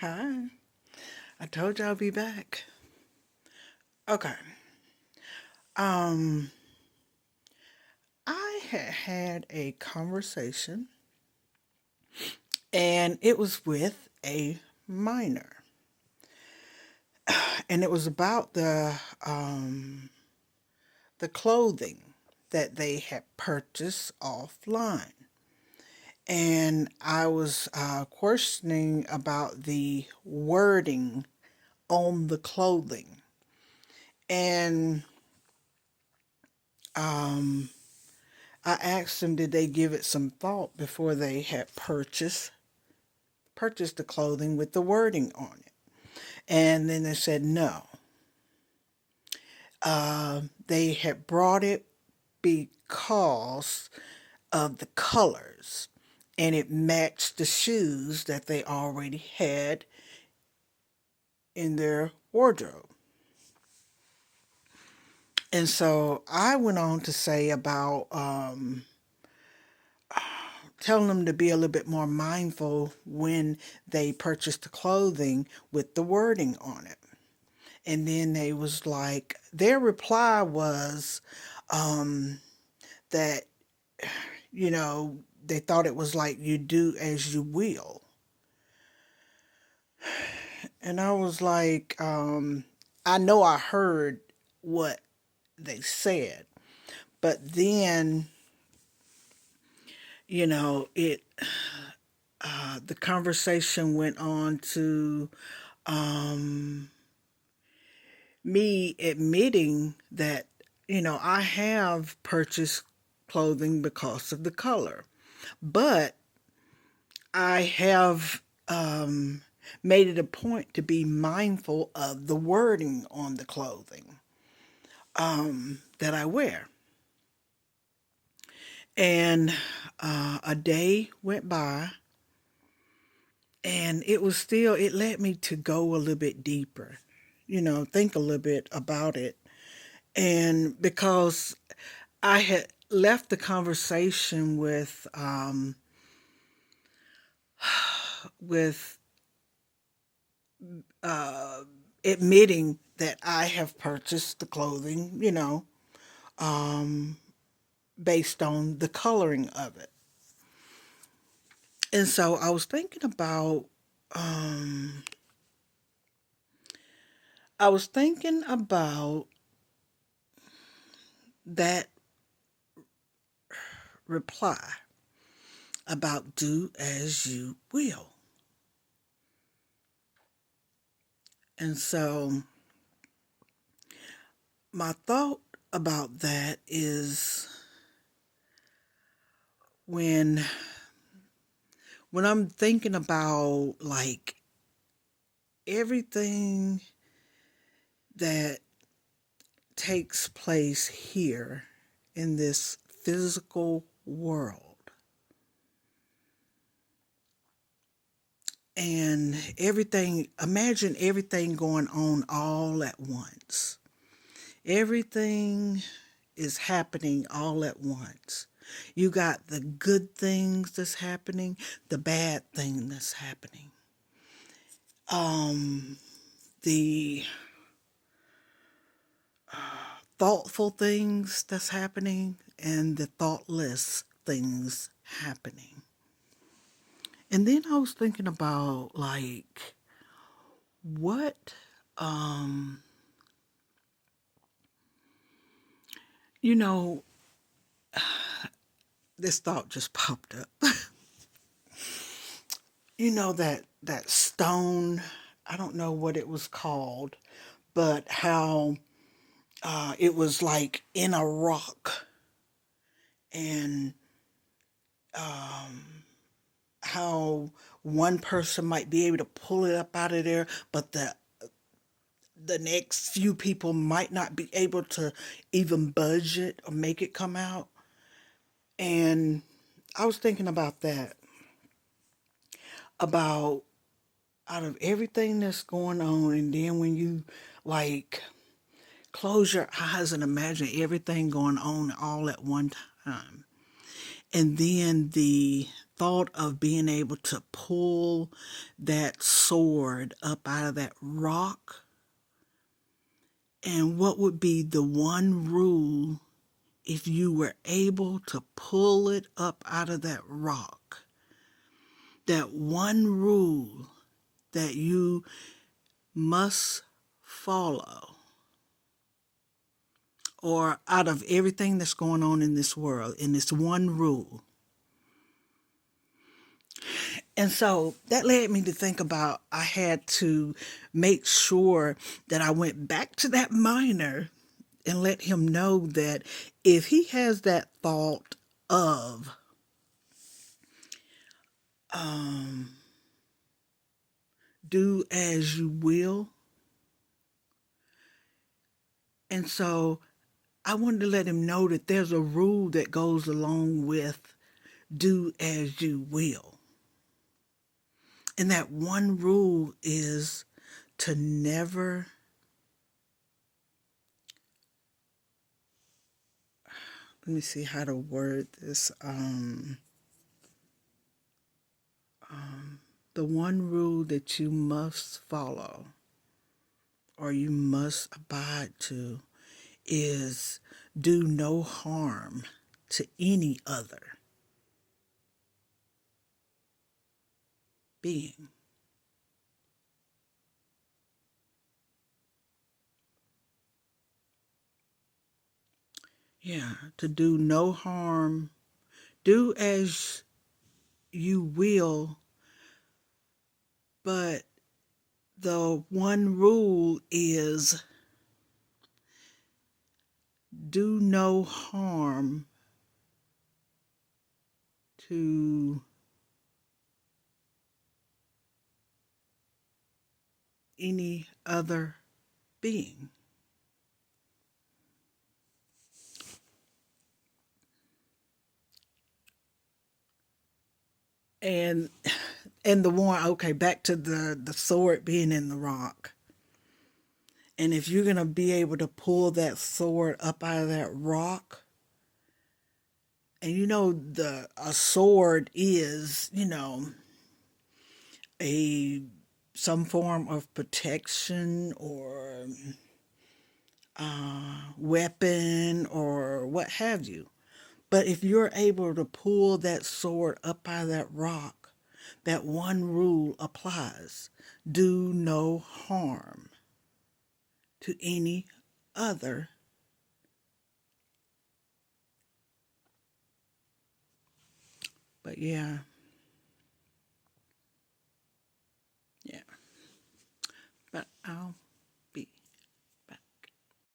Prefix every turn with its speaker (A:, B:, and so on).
A: Hi. I told you I'll be back. Okay. Um, I had a conversation and it was with a minor. And it was about the clothing that they had purchased offline. And I was questioning about the wording on the clothing. And um, I asked them, did they give it some thought before they had purchased the clothing with the wording on it? And then they said no. They had brought it because of the colors, and it matched the shoes that they already had in their wardrobe. And so I went on to say about telling them to be a little bit more mindful when they purchase the clothing with the wording on it. And then they was like, their reply was that, you know, they thought it was like you do as you will. And I was like, I know I heard what they said, but then, it, the conversation went on to me admitting that, I have purchased clothing because of the color, but I have made it a point to be mindful of the wording on the clothing that I wear. And a day went by, and it led me to go a little bit deeper, think a little bit about it. And because I had left the conversation with admitting that I have purchased the clothing, based on the coloring of it. And so I was thinking about that reply about do as you will. And so my thought about that is when I'm thinking about like everything that takes place here in this physical world, and imagine everything going on all at once. Everything is happening all at once. You got the good things that's happening, the bad thing that's happening. The thoughtful things that's happening and the thoughtless things happening. And then I was thinking about like what you know this thought just popped up. That stone, I don't know what it was called, but how it was like in a rock, and how one person might be able to pull it up out of there, but the next few people might not be able to even budge it or make it come out. And I was thinking about that, about out of everything that's going on, and then when you like close your eyes and imagine everything going on all at one time, and then the thought of being able to pull that sword up out of that rock, and what would be the one rule if you were able to pull it up out of that rock? That one rule that you must follow, or out of everything that's going on in this world, in this one rule. And so that led me to think about I had to make sure that I went back to that miner and let him know that if he has that thought of do as you will. And so I wanted to let him know that there's a rule that goes along with do as you will. And that one rule is to never, let me see how to word this. The one rule that you must follow or you must abide to is do no harm to any other being. Yeah, to do no harm. Do as you will, but the one rule is do no harm to any other being. And the one, okay, back to the sword being in the rock. And if you're gonna be able to pull that sword up out of that rock, and a sword is, a some form of protection or weapon or what have you. But if you're able to pull that sword up out of that rock, that one rule applies. Do no harm to any other. But yeah. Yeah. But